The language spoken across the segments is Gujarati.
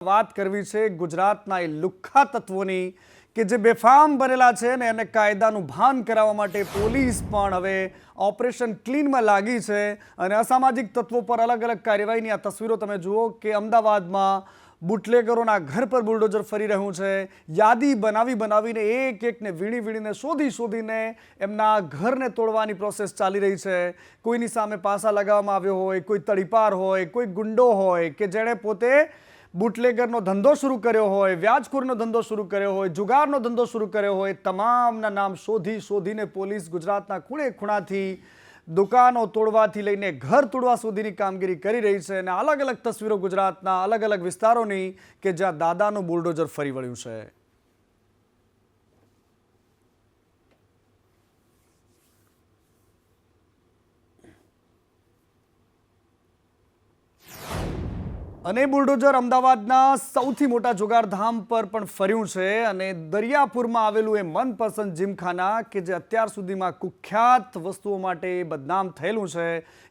વાત કરવી છે ગુજરાતના એ લુખ્ખા તત્વોની કે જે બેફામ બનેલા છે ને એને કાયદાનું ભાન કરાવવા માટે પોલીસ પણ હવે ઓપરેશન ક્લીનમાં લાગી છે અને અસામાજિક તત્વો પર અલગ અલગ કાર્યવાહીની આ તસવીરો તમે જુઓ કે અમદાવાદમાં બુટલેગરોના ઘર પર બુલડોઝર ફરી રહ્યું છે। યાદી બનાવીને એક એકને વીણીને શોધીને એમના ઘરને તોડવાની પ્રોસેસ ચાલી રહી છે। કોઈની સામે પાસા લગાવવામાં આવ્યો હોય, કોઈ તડીપાર હોય, કોઈ ગુંડો હોય કે જેણે પોતે બુટલેગરનો ધંધો શરૂ કર્યો હોય, વ્યાજખોરીનો ધંધો શરૂ કર્યો હોય, જુગારનો ધંધો શરૂ કર્યો હોય, તમામના નામ શોધીને પોલીસ ગુજરાતના ખૂણે ખૂણાથી દુકાનો તોડવાથી લઈને ઘર તોડવા સુધીની કામગીરી કરી રહી છે અને અલગ અલગ તસવીરો ગુજરાતના અલગ અલગ વિસ્તારોની કે જ્યાં દાદાનું બુલડોઝર ફરી વળ્યું છે। અને બુલડોઝર અમદાવાદના સૌથી મોટા જુગારધામ પર પણ ફર્યું છે અને દરિયાપુરમાં આવેલું એ મનપસંદ જીમખાના કે જે અત્યાર સુધીમાં કુખ્યાત વસ્તુઓ માટે બદનામ થયેલું છે,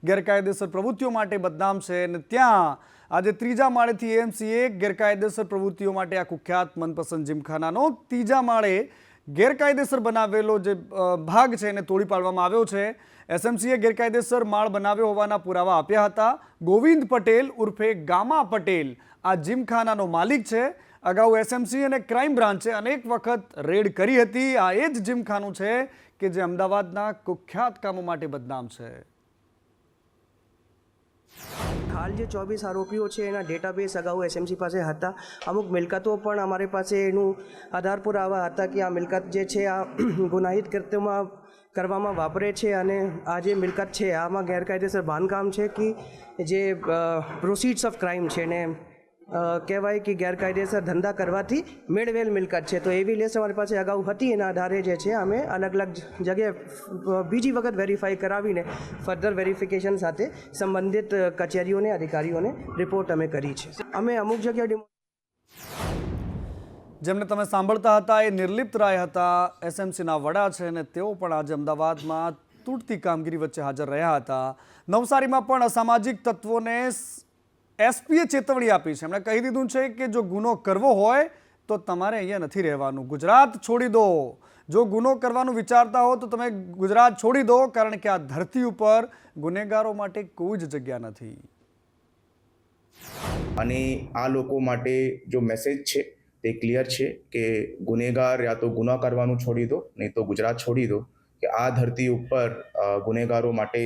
ગેરકાયદેસર પ્રવૃત્તિઓ માટે બદનામ છે અને ત્યાં આજે ત્રીજા માળેથી એએમસીએ ગેરકાયદેસર પ્રવૃત્તિઓ માટે આ કુખ્યાત મનપસંદ જીમખાનાનો ત્રીજા માળે ગેરકાયદેસર બનાવેલો જે ભાગ છે એને તોડી પાડવામાં આવ્યો છે। એસએમસીએ ગેરકાયદેસર માળ બનાવ્યો હોવાના પુરાવા આપ્યા હતા। ગોવિંદ પટેલ ઉર્ફે ગામા પટેલ આ જીમખાનાનો માલિક છે। અગાઉ એસએમસી અને ક્રાઇમ બ્રાન્ચે અનેક વખત રેડ કરી હતી। આ એ જ જીમખાનું છે કે જે અમદાવાદના કુખ્યાત કામો માટે બદનામ છે। હાલ જે 24 આરોપીઓ છે એના ડેટાબેઝ અગાઉ એસએમસી પાસે હતા। અમુક મિલકતો પણ અમારી પાસે એનું આધાર પુરાવા હતા કે આ મિલકત જે છે આ ગુનાહિત કૃત્યમાં કરવામાં વાપરે છે અને આ જે મિલકત છે આમાં ગેરકાયદેસર બાંધકામ છે કે જે પ્રોસીડ્સ ઓફ ક્રાઇમ છે ને કહેવાય કે ગેરકાયદેસર ધંધા કરવાથી મેળવેલ મિલકત છે। તો એવી લિસ્ટ અમારી પાસે અગાઉ હતી। એના આધારે જે છે અમે અલગ અલગ જગ્યાએ બીજી વખત વેરીફાઈ કરાવીને ફર્ધર વેરિફિકેશન સાથે સંબંધિત કચેરીઓને અધિકારીઓને રિપોર્ટ અમે કરી છે। અમે અમુક જગ્યાએ જેમને તમે સાંભળતા હતા એ નિર્લિપ્ત રાય હતા, એસએમસીના વડા છે અને તેઓ પણ આજે અમદાવાદમાં તૂટતી કામગીરી વચ્ચે હાજર રહ્યા હતા। નવસારીમાં પણ અસામાજિક તત્વોને એસપીએ ચેતવણી આપી છે। એમણે કહી દીધું છે કે જો ગુનો કરવો હોય તો તમારે અહીંયા નથી રહેવાનું, ગુજરાત છોડી દો। જો ગુનો કરવાનું વિચારતા હો તો તમે ગુજરાત છોડી દો, કારણ કે આ ધરતી ઉપર ગુનેગારો માટે કોઈ જ જગ્યા નથી। અને આ લોકો માટે જો મેસેજ છે તે ક્લિયર છે કે ગુનેગાર યા તો ગુના કરવાનું છોડી દો, નહીં તો ગુજરાત છોડી દો, કે આ ધરતી ઉપર ગુનેગારો માટે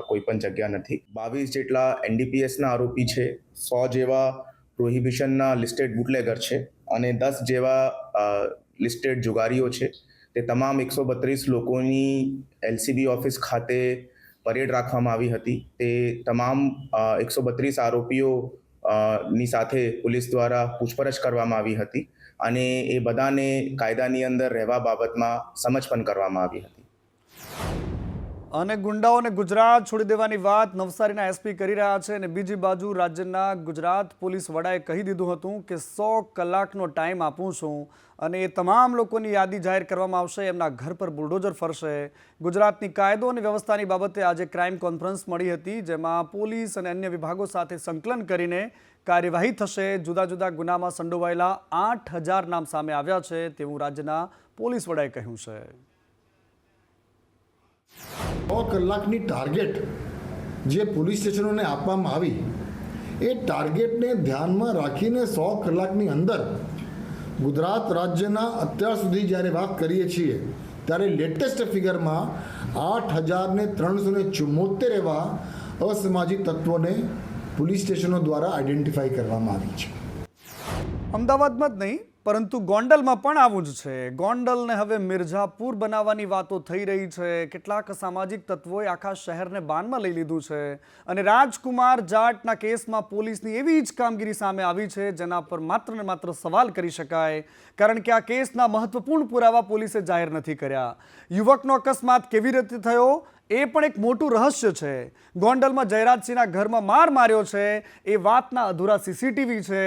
કોઈ પણ જગ્યા નથી। 22 જેટલા એનડીપીએસના આરોપી છે, 100 જેવા પ્રોહિબિશનના લિસ્ટેડ બુટલેગર છે અને 10 જેવા લિસ્ટેડ જુગારીઓ છે। તે તમામ 132 લોકોની એલસીબી ઓફિસ ખાતે પરેડ રાખવામાં આવી હતી। તે તમામ 132 આરોપીઓ ની સાથે પોલીસ દ્વારા પૂછપરછ કરવામાં આવી હતી અને એ બધાને કાયદાની અંદર રહેવા બાબતમાં સમજ પણ કરવામાં આવી હતી। અને ગુંડાઓને ગુજરાત છોડી દેવાની વાત નવસારીના એસપી કરી રહ્યા છે અને બીજી બાજુ રાજ્યના ગુજરાત પોલીસ વડાએ કહી દીધું હતું કે 100 કલાકનો ટાઈમ આપું છું અને એ તમામ લોકોની યાદી જાહેર કરવામાં આવશે, એમના ઘર પર બુલડોઝર ફરશે। ગુજરાતની કાયદો અને વ્યવસ્થાની બાબતે આજે ક્રાઇમ કોન્ફરન્સ મળી હતી, જેમાં પોલીસ અને અન્ય વિભાગો સાથે સંકલન કરીને કાર્યવાહી થશે। જુદા જુદા ગુનામાં સંડોવાયેલા 8000 નામ સામે આવ્યા છે તેવું રાજ્યના પોલીસ વડાએ કહ્યું છે। 100 કલાકની ટાર્ગેટ જે પોલીસ સ્ટેશનોને આપવામાં આવી એ ટાર્ગેટને ધ્યાનમાં રાખીને 100 કલાકની અંદર ગુજરાત રાજ્યના અત્યાર સુધી જ્યારે વાત કરીએ છીએ ત્યારે લેટેસ્ટ ફિગરમાં 8374 એવા અસામાજિક તત્વોને પોલીસ સ્ટેશનો દ્વારા આઈડેન્ટિફાઈ કરવામાં આવી છે। અમદાવાદમાં જ નહીં પરંતુ ગોંડલમાં પણ આવું જ છે। ગોંડલને હવે મિર્ઝાપુર બનાવવાની વાતો થઈ રહી છે। કેટલાક સામાજિક તત્વોએ આખા શહેરને બાનમાં લઈ લીધું છે અને રાજકુમાર જાટના કેસમાં પોલીસની એવી જ કામગીરી સામે આવી છે જેના પર માત્ર ને માત્ર સવાલ કરી શકાય, કારણ કે આ કેસના મહત્વપૂર્ણ પુરાવા પોલીસે જાહેર નથી કર્યા। યુવકનો અકસ્માત કેવી રીતે થયો એ પણ એક મોટું રહસ્ય છે. ગોંડલમાં જયરાજસિંહના ઘરમાં માર માર્યો છે એ વાતના અધૂરા સીસીટીવી છે,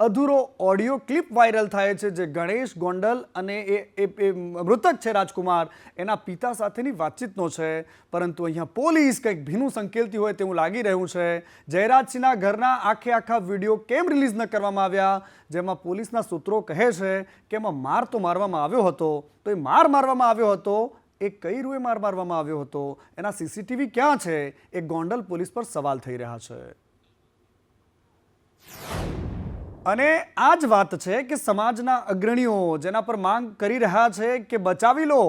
અધૂરો ઓડિયો ક્લિપ વાયરલ થાય છે જે ગણેશ ગોંડલ અને એ મૃતક છે રાજકુમાર એના પિતા સાથેની વાતચીતનો છે. પરંતુ અહીંયા પોલીસ કંઈક ભીનું સંકેલતી હોય તેવું લાગી રહ્યું છે. જયરાજસિંહના ઘરના આખા વિડીયો કેમ રિલીઝ ન કરવામાં આવ્યા, જેમાં પોલીસના સૂત્રો કહે છે કે એમાં માર તો મારવામાં આવ્યો હતો, તો એ માર મારવામાં આવ્યો હતો એ કઈ રૂએ માર મારવામાં આવ્યો હતો, એના સીસીટીવી ક્યાં છે, એ ગોંડલ પોલીસ પર સવાલ થઈ રહ્યા છે. અને આ જ વાત છે કે સમાજના અગ્રણીઓ જેના પર માંગ કરી રહ્યા છે કે બચાવી લો,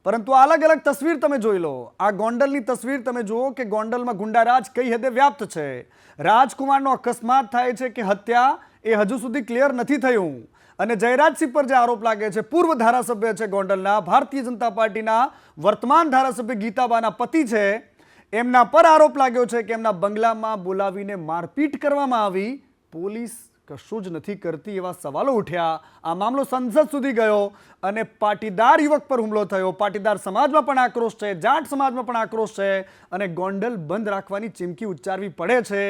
પરંતુ અલગ અલગ તસવીર તમે જોઈ લો. આ ગોંડલની તસવીર તમે જુઓ કે ગોંડલમાં ગુંડારાજ કઈ હદે વ્યાપ્ત છે. રાજકુમારનો અકસ્માત થાય છે કે હત્યા એ હજુ સુધી ક્લિયર નથી થયું. અને જયરાજસિંહ પર જે આરોપ લાગે છે, પૂર્વ ધારાસભ્ય છે ગોંડલના, ભારતીય જનતા પાર્ટીના વર્તમાન ધારાસભ્ય ગીતાબાના પતિ છે, એમના પર આરોપ લાગ્યો છે કે એમના બંગલામાં બોલાવીને મારપીટ કરવામાં આવી. પોલીસ કશું જ નથી કરતી એવા સવાલો ઉઠ્યા. આ મામલો સંસદ સુધી ગયો અને પાટીદાર યુવક પર હુમલો થયો. પાટીદાર સમાજમાં પણ આક્રોશ છે, જાટ સમાજમાં પણ આક્રોશ છે અને ગોંડલ બંધ રાખવાની ચીમકી ઉચ્ચારવી પડે છે,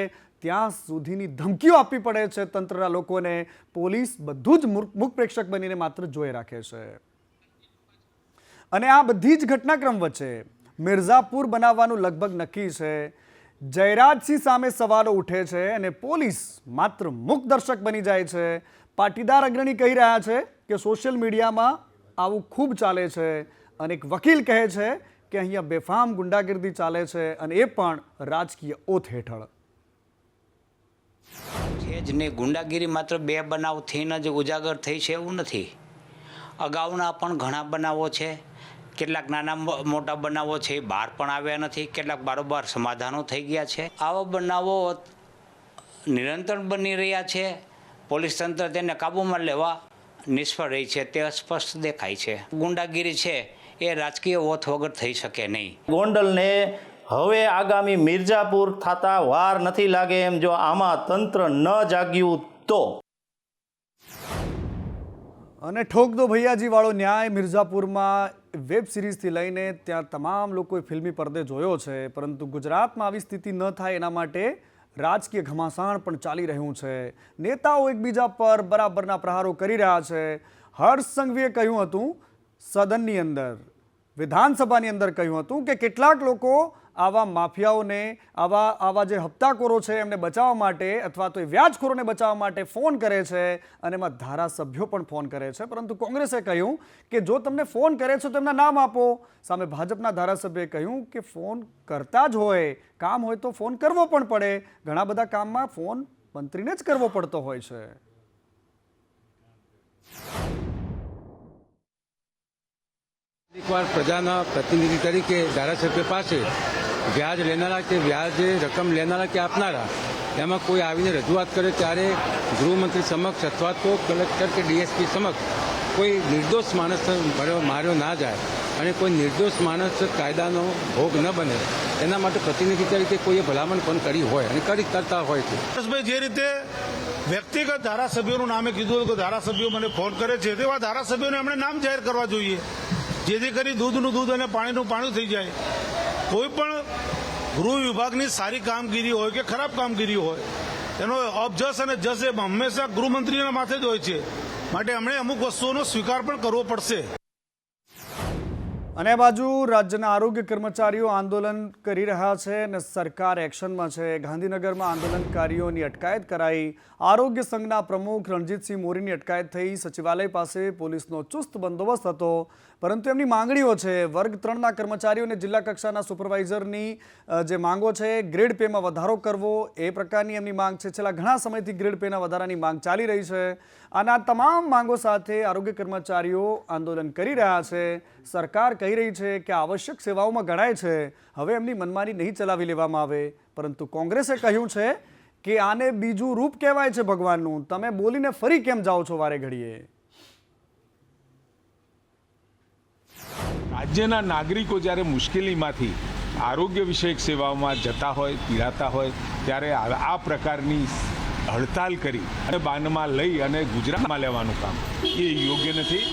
ત્યાં સુધીની ધમકીઓ આપવી પડે છે તંત્રના લોકોને. પોલીસ બધું જ મૂક પ્રેક્ષક બનીને માત્ર જોઈ રાખે છે. અને આ બધી જ ઘટનાક્રમ વચ્ચે મિર્ઝાપુર બનાવવાનું લગભગ નક્કી છે. જયરાજસિંહ સામે સવાલો ઉઠે છે અને પોલીસ માત્ર મૂક દર્શક બની જાય છે. પાટીદાર અગ્રણી કહી રહ્યા છે કે સોશિયલ મીડિયામાં આવું ખૂબ ચાલે છે અને એક વકીલ કહે છે કે અહીંયા બેફામ ગુંડાગીરી ચાલે છે અને એ પણ રાજકીય ઓથ હેઠળ. છે જ નહીં. ગુંડાગીરી માત્ર 2 બનાવથી જ ઉજાગર થઈ છે એવું નથી. અગાઉના પણ ઘણા બનાવો છે, કેટલાક નાના મોટા બનાવો છે એ બહાર પણ આવ્યા નથી, કેટલાક બારોબાર સમાધાનો થઈ ગયા છે. આવા બનાવો નિરંતર બની રહ્યા છે. પોલીસ તંત્ર તેને કાબૂમાં લેવા નિષ્ફળ રહી છે, તે સ્પષ્ટ દેખાય છે. ગુંડાગીરી છે એ રાજકીય ઓથ વગર થઈ શકે નહીં. ગોંડલને હવે આગામી મિર્ઝાપુર થતા વાર નથી લાગે એમ જો આમાં તંત્ર ન જાગ્યું તો. અને ઠોક દો ભૈયાજી વાળો ન્યાય મિર્ઝાપુરમાં વેબ સિરીઝથી લઈને ત્યાં તમામ લોકોએ ફિલ્મી પડદે જોયો છે, પરંતુ ગુજરાતમાં આવી સ્થિતિ ન થાય એના માટે રાજકીય ઘમાસાણ પણ ચાલી રહ્યું છે. નેતાઓ એકબીજા પર બરાબરના પ્રહારો કરી રહ્યા છે. હર્ષ સંઘવીએ કહ્યું હતું સદનની અંદર, વિધાનસભાની અંદર કહ્યું હતું કે કેટલાક લોકો આવા માફિયાઓને, આવા જે હપ્તાખોરો છે એમને બચાવવા માટે અથવા તો એ વ્યાજખોરોને બચાવવા માટે ફોન કરે છે અને એમાં ધારાસભ્યો પણ ફોન કરે છે. પરંતુ કોંગ્રેસે કહ્યું કે જો તમને ફોન કરે છે તો એમના નામ આપો. સામે ભાજપના ધારાસભ્યએ કહ્યું કે ફોન કરતા જ હોય, કામ હોય તો ફોન કરવો પણ પડે. ઘણા બધા કામમાં ફોન મંત્રીને જ કરવો પડતો હોય છે. એકવાર પ્રજાના પ્રતિનિધિ તરીકે ધારાસભ્ય પાસે વ્યાજ લેનારા કે વ્યાજ રકમ લેનારા કે આપનારા એમાં કોઈ આવીને રજૂઆત કરે ત્યારે ગૃહમંત્રી સમક્ષ અથવા તો કલેક્ટર કે ડીએસપી સમક્ષ કોઈ નિર્દોષ માણસ માર્યો ના જાય અને કોઈ નિર્દોષ માણસ કાયદાનો ભોગ ન બને એના માટે પ્રતિનિધિ તરીકે કોઈએ ભલામણ પણ કરી હોય અને કરતા હોય છે. જે રીતે વ્યક્તિગત ધારાસભ્યોનું નામે કીધું કે ધારાસભ્યો મને ફોન કરે છે, તેવા ધારાસભ્યોને એમણે નામ જાહેર કરવા જોઈએ, જેથી કરી દૂધનું દૂધ અને પાણીનું પાણી થઈ જાય. કોઈ પણ ગૃહ વિભાગની સારી કામગીરી હોય કે ખરાબ કામગીરી હોય એનો અબજસ અને જસ એ હંમેશા ગૃહમંત્રીના માથે જ હોય છે, માટે એમણે અમુક વસ્તુઓનો સ્વીકાર પણ કરવો પડશે. અને આ બાજુ રાજ્યના આરોગ્ય કર્મચારીઓ આંદોલન કરી રહ્યા છે અને સરકાર એક્શનમાં છે. ગાંધીનગરમાં આંદોલનકારીઓની અટકાયત કરાઈ. આરોગ્ય સંઘના પ્રમુખ રણજીતસિંહ મોરીની અટકાયત થઈ. સચિવાલય પાસે પોલીસનો ચુસ્ત બંદોબસ્ત હતો, પરંતુ એમની માંગણીઓ છે. વર્ગ 3ના કર્મચારીઓને જિલ્લા કક્ષાના સુપરવાઇઝરની જે માંગો છે, ગ્રેડ પેમાં વધારો કરવો, એ પ્રકારની એમની માંગ છે. છેલ્લા ઘણા સમયથી ગ્રેડ પેના વધારાની માંગ ચાલી રહી છે અને આ તમામ માંગો સાથે આરોગ્ય કર્મચારીઓ આંદોલન કરી રહ્યા છે. સરકાર કહી રહી છે કે આવશ્યક સેવાઓમાં ગણાય છે, હવે એમની મનમાની નહીં ચલાવી લેવામાં આવે. પરંતુ કોંગ્રેસે કહ્યું છે કે આને બીજું રૂપ કહેવાય છે ભગવાનનું, તમે બોલીને ફરી કેમ જાઓ છો વારે ઘડીએ. રાજ્યના નાગરિકો જ્યારે મુશ્કેલીમાંથી આરોગ્ય વિષયક સેવાઓમાં જતા હોય, પીડાતા હોય, ત્યારે આ પ્રકારની હડતાલ કરી અને બાનમાં લઈ અને ગુજરાતમાં લેવાનું કામ એ યોગ્ય નથી.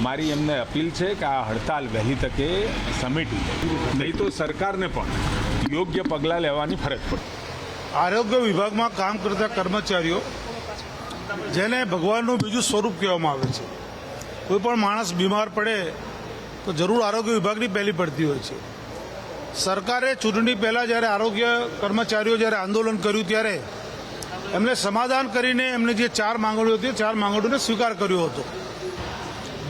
મારી એમને અપીલ છે કે આ હડતાલ વહેલી તકે સમેટી નહીં તો સરકારને પણ યોગ્ય પગલાં લેવાની ફરજ પડે. આરોગ્ય વિભાગમાં કામ કરતા કર્મચારીઓ જેને ભગવાનનું બીજું સ્વરૂપ કહેવામાં આવે છે, કોઈ પણ માણસ બીમાર પડે તો જરૂર આરોગ્ય વિભાગની પહેલી પડતી હોય છે. સરકારે ચૂંટણી પહેલાં જ્યારે આરોગ્ય કર્મચારીઓ જ્યારે આંદોલન કર્યું ત્યારે એમને સમાધાન કરીને એમને જે 4 માંગણીઓ હતી 4 માંગણીઓને સ્વીકાર કર્યો હતો.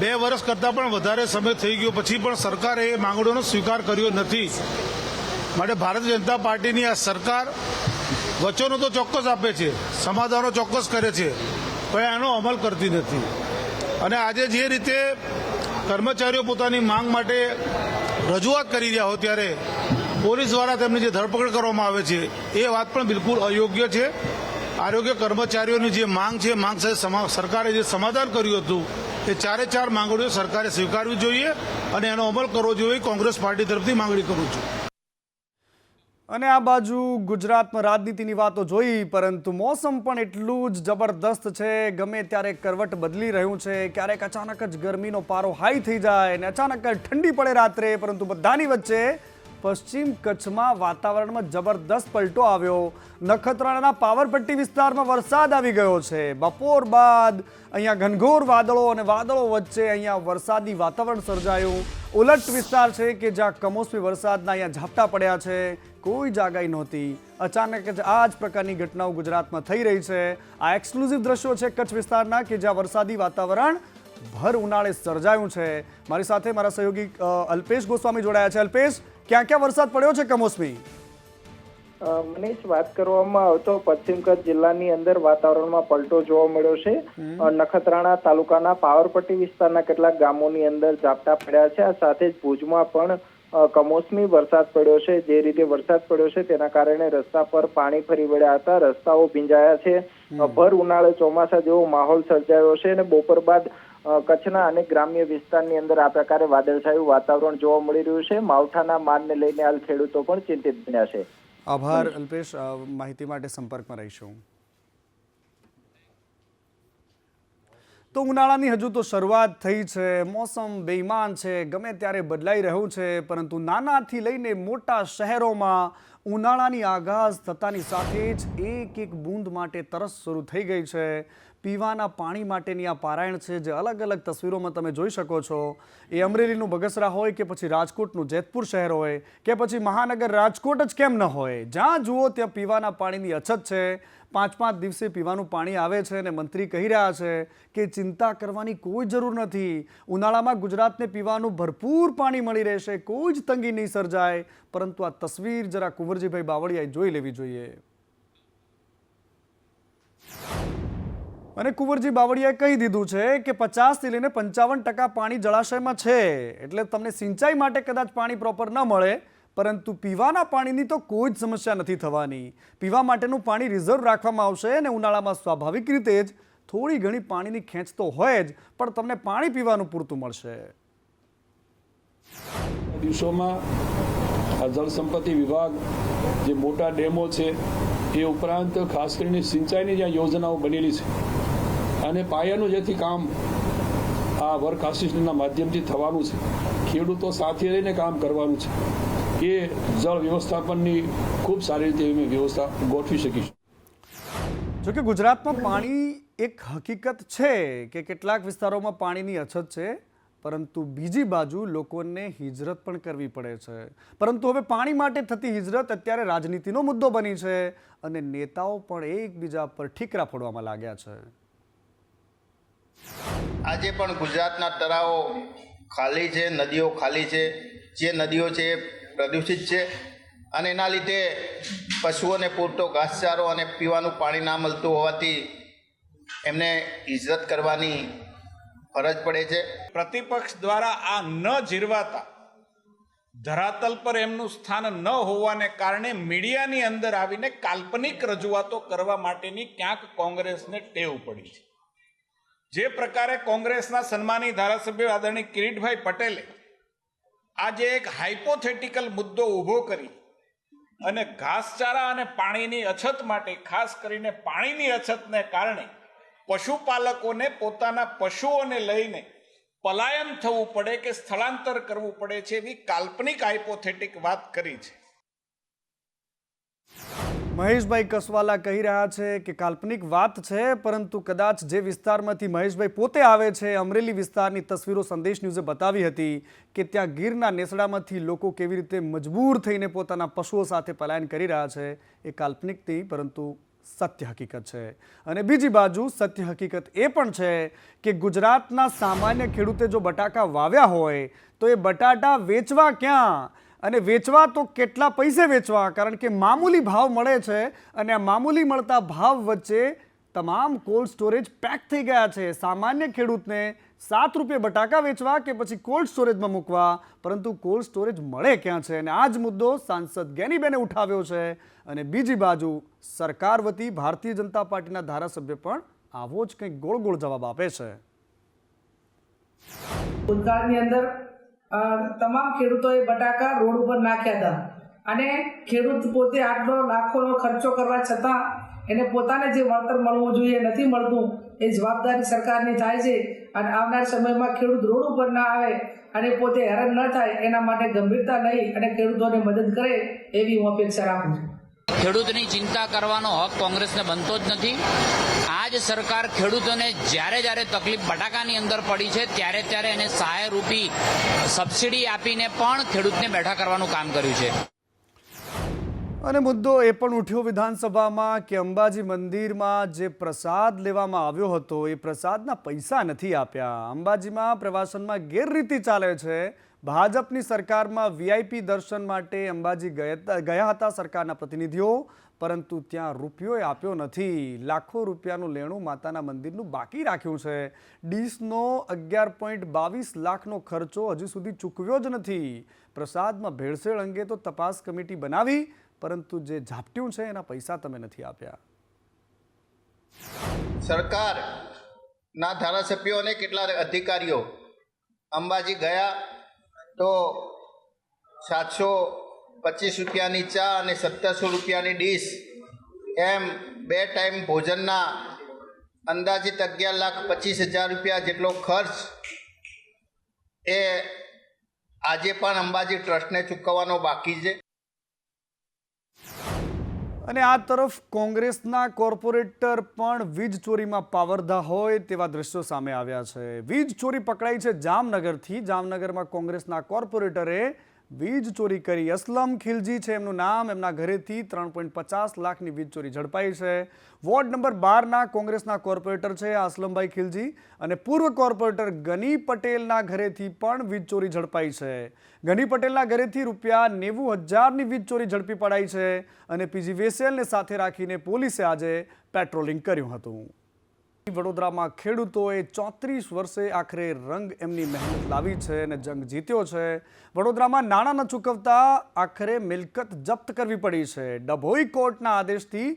2 વર્ષ કરતાં પણ વધારે સમય થઈ ગયો પછી પણ સરકારે એ માંગણીઓનો સ્વીકાર કર્યો નથી. માટે ભારતીય જનતા પાર્ટીની આ સરકાર વચનો તો ચોક્કસ આપે છે, સમાધાનો ચોક્કસ કરે છે, પણ એનો અમલ કરતી નથી. અને આજે જે રીતે કર્મચારીઓ પોતાની માંગ માટે રજૂઆત કરી રહ્યા હોય ત્યારે પોલીસ દ્વારા તેમની જે ધરપકડ કરવામાં આવે છે એ વાત પણ બિલકુલ અયોગ્ય છે. આરોગ્ય કર્મચારીઓની જે માંગ છે, માંગ સાથે સરકારે જે સમાધાન કર્યું હતું એ 4 માંગણીઓ સરકારે સ્વીકારવી જોઈએ અને એનો અમલ કરવો જોઈએ. કોંગ્રેસ પાર્ટી તરફથી માંગણી કરું છું. અને આ બાજુ ગુજરાતમાં રાજનીતિની વાતો જોઈ, પરંતુ મોસમ પણ એટલું જ જબરદસ્ત છે. ગમે ત્યારે કરવટ બદલી રહ્યું છે. ક્યારેક અચાનક જ ગરમીનો પારો હાઈ થઈ જાય અને અચાનક જ ઠંડી પડે રાત્રે. પરંતુ બધાની વચ્ચે પશ્ચિમ કચ્છમાં વાતાવરણમાં જબરદસ્ત પલટો આવ્યો. નખત્રાણાના પાવરપટ્ટી વિસ્તારમાં વરસાદ આવી ગયો છે. બપોર બાદ અહીંયા ઘનઘોર વાદળો અને વાદળો વચ્ચે અહીંયા વરસાદી વાતાવરણ સર્જાયું. ઉલટ વિસ્તાર છે કે જ્યાં કમોસમી વરસાદના અહીંયા ઝાપટા પડ્યા છે. કોઈ જાગાઈ નહોતી. અચાનક જ આ જ પ્રકારની ઘટનાઓ ગુજરાતમાં થઈ રહી છે. આ એક્સક્લુઝિવ દ્રશ્યો છે કચ્છ વિસ્તારના કે જ્યાં વરસાદી વાતાવરણ ભર ઉનાળે સર્જાયું છે. મારી સાથે મારા સહયોગી અલ્પેશ ગોસ્વામી જોડાયા છે. અલ્પેશ, ક્યાં ક્યાં વરસાદ પડ્યો છે કમોસમી? મનીષ, વાત કરવામાં આવતો પશ્ચિમ કચ્છ જિલ્લાની અંદર વાતાવરણમાં પલટો જોવા મળ્યો છે. નખત્રાણા તાલુકાના પાવરપટ્ટી વિસ્તારના કેટલાક ગામોની અંદર ઝાપટા પડ્યા છે. આ સાથે જ ભુજમાં પણ કમોસમી વરસાદ પડ્યો છે. જે રીતે વરસાદ પડ્યો છે તેના કારણે રસ્તા પર પાણી ફરી વળ્યા હતા, રસ્તાઓ ભીંજાયા છે. ભર ઉનાળે ચોમાસા જેવો માહોલ સર્જાયો છે અને બપોર બાદ કચ્છના અનેક ગ્રામ્ય વિસ્તારની અંદર આ પ્રકારે વાદળછાયું વાતાવરણ જોવા મળી રહ્યું છે. માવઠાના મારને લઈને હાલ ખેડૂતો પણ ચિંતિત બન્યા છે. આભાર અલ્પેશ, માહિતી માટે સંપર્કમાં રહીશું. તો ઉનાળાની હજુ તો શરૂઆત થઈ છે. મોસમ બેઈમાન છે, ગમે ત્યારે બદલાઈ રહ્યું છે. પરંતુ નાનાથી લઈને મોટા શહેરોમાં ઉનાળાની આગાઝ થતાની સાથે જ એક બૂંદ માટે તરસ શરૂ થઈ ગઈ છે. પીવાના પાણી માટેની આ પારાયણ છે જે અલગ અલગ તસવીરોમાં તમે જોઈ શકો છો. એ અમરેલીનું બગસરા હોય કે પછી રાજકોટનું જેતપુર શહેર હોય કે પછી મહાનગર રાજકોટ જ કેમ ન હોય, જ્યાં જુઓ ત્યાં પીવાના પાણીની અછત છે. 5-5 દિવસે પીવાનું પાણી આવે છે અને મંત્રી કહી રહ્યા છે કે ચિંતા કરવાની કોઈ જરૂર નથી. ઉનાળામાં ગુજરાતને પીવાનું ભરપૂર પાણી મળી રહેશે, કોઈ જ તંગી નહીં સર્જાય. પરંતુ આ તસવીર જરા કુંવરજીભાઈ બાવળિયાએ જોઈ લેવી જોઈએ. અને કુંવરજી બાવળિયાએ કહી દીધું છે કે 50 થી લઈને 55% પાણી જળાશયમાં છે. એટલે તમને સિંચાઈ માટે કદાચ પાણી પ્રોપર ન મળે, પરંતુ પીવાના પાણીની તો કોઈ જ સમસ્યા નથી થવાની. પીવા માટેનું પાણી રિઝર્વ રાખવામાં આવશે અને ઉનાળામાં સ્વાભાવિક રીતે જ થોડી ઘણી પાણીની ખેંચ તો હોય જ, પણ તમને પાણી પીવાનું પૂરતું મળશે. દિવસોમાં જળ સંપત્તિ વિભાગ જે મોટા ડેમો છે એ ઉપરાંત ખાસ કરીને સિંચાઈની જ્યાં યોજનાઓ બનેલી છે અને પાયાનું જેથી કામ આ વર્ક આસિસ્ટન્ટના માધ્યમથી થવાનું છે, ખેડૂતો સાથે રહીને કામ કરવાનું છે, એ જળ વ્યવસ્થાપનની ખૂબ સારી રીતે એવી વ્યવસ્થા ગોઠવી શકીશું. જોકે ગુજરાતમાં પાણી એક હકીકત છે કે કેટલાક વિસ્તારોમાં પાણીની અછત છે, પરંતુ બીજી બાજુ લોકોને હિજરત પણ કરવી પડે છે. પરંતુ હવે પાણી માટે થતી હિજરત અત્યારે રાજનીતિનો મુદ્દો બની છે અને નેતાઓ પણ એકબીજા પર ઠીકરા ફોડવામાં લાગ્યા છે. આજે પણ ગુજરાતના તળાવો ખાલી છે, નદીઓ ખાલી છે. જે નદીઓ છે એ પ્રદૂષિત છે અને એના લીધે પશુઓને પૂરતો ઘાસચારો અને પીવાનું પાણી ના મળતું હોવાથી એમને હિજરત કરવાની ફરજ પડે છે. પ્રતિપક્ષ દ્વારા આ ન જીરવાતા, ધરાતલ પર એમનું સ્થાન ન હોવાને કારણે મીડિયાની અંદર આવીને કાલ્પનિક રજૂઆતો કરવા માટેની ક્યાંક કોંગ્રેસને ટેવ પડી છે. જે પ્રકારે કોંગ્રેસના સન્માની ધારાસભ્ય આદરણીય કિરીટભાઈ પટેલે આજે એક હાઇપોથેટિકલ મુદ્દો ઊભો કરી અને ઘાસચારા અને પાણીની અછત માટે, ખાસ કરીને પાણીની અછતને કારણે પશુપાલકોને પોતાના પશુઓને લઈને પલાયન થવું પડે કે સ્થળાંતર કરવું પડે છે, એવી કાલ્પનિક હાઇપોથેટિક વાત કરી છે. મહેશભાઈ કસવાલા કહી રહ્યા છે કે કાલ્પનિક વાત છે, પરંતુ કદાચ જે વિસ્તારમાંથી મહેશભાઈ પોતે આવે છે, અમરેલી વિસ્તારની તસવીરો સંદેશ ન્યૂઝે બતાવી હતી કે ત્યાં ગીરના નેસડામાંથી લોકો કેવી રીતે મજબૂર થઈને પોતાના પશુઓ સાથે પલાયન કરી રહ્યા છે, એ કાલ્પનિક નહીં પરંતુ સત્ય હકીકત છે. અને બીજી બાજુ સત્ય હકીકત એ પણ છે કે ગુજરાતના સામાન્ય ખેડૂતે જો બટાકા વાવ્યા હોય તો એ બટાટા વેચવા ક્યાં અને વેચવા તો કેટલા પૈસે વેચવા, કારણ કે મામૂલી ભાવ મળે છે અને આ મામૂલી મળતા ભાવ વચ્ચે તમામ કોલ્ડ સ્ટોરેજ પેક થઈ ગયા છે. સામાન્ય ખેડૂતને 7 રૂપિયા બટાકા વેચવા કે પછી કોલ્ડ સ્ટોરેજમાં મૂકવા, પરંતુ કોલ્ડ સ્ટોરેજ મળે ક્યાં છે? અને આ જ મુદ્દો સાંસદ જ્ઞાનીબેને ઉઠાવ્યો છે. અને બીજી બાજુ સરકાર વતી ભારતીય જનતા પાર્ટીના ધારાસભ્ય પણ આવો જ કંઈક ગોળ ગોળ જવાબ આપે છે. ભૂતકાળની અંદર તમામ ખેડૂતોએ બટાકા રોડ ઉપર નાખ્યા હતા અને ખેડૂત પોતે આટલો લાખોનો ખર્ચો કરવા છતાં એને પોતાને જે વળતર મળવું જોઈએ નથી મળતું. એ જવાબદારી સરકારની થાય છે અને આવનાર સમયમાં ખેડૂત રોડ ઉપર ના આવે અને પોતે હેરાન ન થાય એના માટે ગંભીરતા લઈ અને ખેડૂતોને મદદ કરે એવી હું અપેક્ષા રાખું છું. ખેડૂતની ચિંતા કરવાનો હક કોંગ્રેસને બનતો જ નથી. આ જ સરકાર ખેડૂતોને જ્યારે તકલીફ બટાકાની અંદર પડી છે ત્યારે એને સહાયરૂપી સબસિડી આપીને પણ ખેડૂતને બેઠા કરવાનું કામ કર્યું છે. અને મુદ્દો એ પણ ઉઠ્યો વિધાનસભામાં કે અંબાજી મંદિરમાં જે પ્રસાદ લેવામાં આવ્યો હતો એ પ્રસાદના પૈસા નથી આપ્યા. અંબાજીમાં પ્રવાસનમાં ગેરરીતિ ચાલે છે. ભાજપની સરકારમાં વીઆઈપી દર્શન માટે અંબાજી ગયા હતા સરકારના પ્રતિનિધિઓ, પરંતુ ત્યાં રૂપિયો આપ્યો નથી. લાખો રૂપિયાનું લેણું માતાના મંદિરનું બાકી રાખ્યું છે. ડીશનો 11.22 લાખનો ખર્ચો હજી સુધી ચૂકવ્યો જ નથી. પ્રસાદમાં ભેળસેળ અંગે તો તપાસ કમિટી બનાવી, પરંતુ જે ઝાપટ્યું છે એના પૈસા તમે નથી આપ્યા. સરકારના ધારાસભ્યો અને કેટલાક અધિકારીઓ અંબાજી ગયા તો 725 રૂપિયાની ચા અને 1700 રૂપિયાની ડીશ એમ 2 ટાઈમ ભોજનના અંદાજિત 11,25,000 રૂપિયા જેટલો ખર્ચ એ આજે પણ અંબાજી ટ્રસ્ટને ચૂકવવાનો બાકી છે. અને આ તરફ કોંગ્રેસના કોર્પોરેટર પણ વીજ ચોરીમાં પાવરધા હોય તેવા દ્રશ્યો સામે આવ્યા છે. વીજ ચોરી પકડાઈ છે જામનગરથી. જામનગરમાં કોંગ્રેસના કોર્પોરેટરે વીજ ચોરી કરી. અસલમ ખિલજી છે એમનું નામ. એમના ઘરેથી 3.50 લાખની વીજ ચોરી ઝડપાઈ છે. વોર્ડ નંબર 12ના કોંગ્રેસના કોર્પોરેટર છે અસલમભાઈ ખિલજી, અને પૂર્વ કોર્પોરેટર ગની પટેલના ઘરેથી પણ વીજ ચોરી ઝડપાઈ છે. ગની પટેલના ઘરેથી ₹90,000ની વીજ ચોરી ઝડપી પડાઈ છે અને પીજી વેસેલને સાથે રાખીને પોલીસે આજે પેટ્રોલિંગ કર્યું હતું. વડોદરામાં ખેડૂતોએ 34 વર્ષે આખરે રંગ એમની મહેનત લાવી છે અને જંગ જીત્યો છે. વડોદરામાં નાણાં ન ચૂકવતા આખરે મિલકત જપ્ત કરવી પડી છે. ડભોઈ કોર્ટના આદેશથી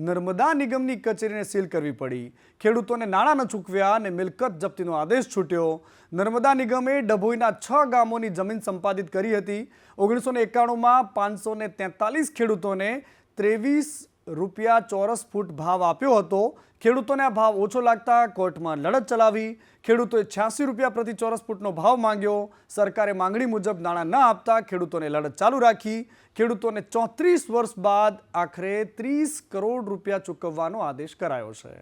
નર્મદા નિગમની કચેરીને સીલ કરવી પડી. ખેડૂતોને નાણાં ન ચૂકવ્યા અને મિલકત જપ્તીનો આદેશ છૂટ્યો. નર્મદા નિગમે ડભોઈના 6 ગામોની જમીન સંપાદિત કરી હતી. 1991માં 543 ખેડૂતોને 23 રૂપિયા ચોરસ ફૂટ ભાવ આપ્યો હતો. ખેડૂતોને આ ભાવ ઓછો લાગતા કોર્ટમાં લડત ચલાવી. ખેડૂતોએ 86 રૂપિયા પ્રતિ ચોરસ ફૂટનો ભાવ માંગ્યો. સરકારે માંગણી મુજબ નાણાં ન આપતા ખેડૂતોને લડત ચાલુ રાખી. ખેડૂતોને 34 વર્ષ બાદ આખરે 30 કરોડ રૂપિયા ચૂકવવાનો આદેશ કરાયો છે.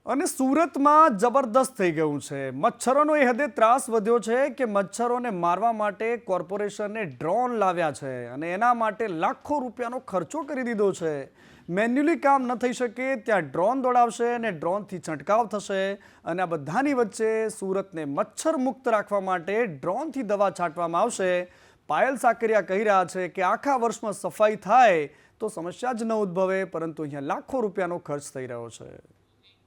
અને સુરતમાં જબરદસ્ત થઈ ગયું છે. મચ્છરોનો એ હદે ત્રાસ વધ્યો છે કે મચ્છરોને મારવા માટે કોર્પોરેશને ડ્રોન લાવ્યા છે અને એના માટે લાખો રૂપિયાનો ખર્ચો કરી દીધો છે. મેન્યુઅલી કામ ન થઈ શકે ત્યાં ડ્રોન દોડાવશે અને ડ્રોનથી છંટકાવ થશે. અને આ બધાની વચ્ચે સુરતને મચ્છર મુક્ત રાખવા માટે ડ્રોનથી દવા છાંટવામાં આવશે. પાયલ સાકરિયા કહી રહ્યા છે કે આખા વર્ષમાં સફાઈ થાય તો સમસ્યા જ ન ઉદ્ભવે, પરંતુ અહીંયા લાખો રૂપિયાનો ખર્ચ થઈ રહ્યો છે.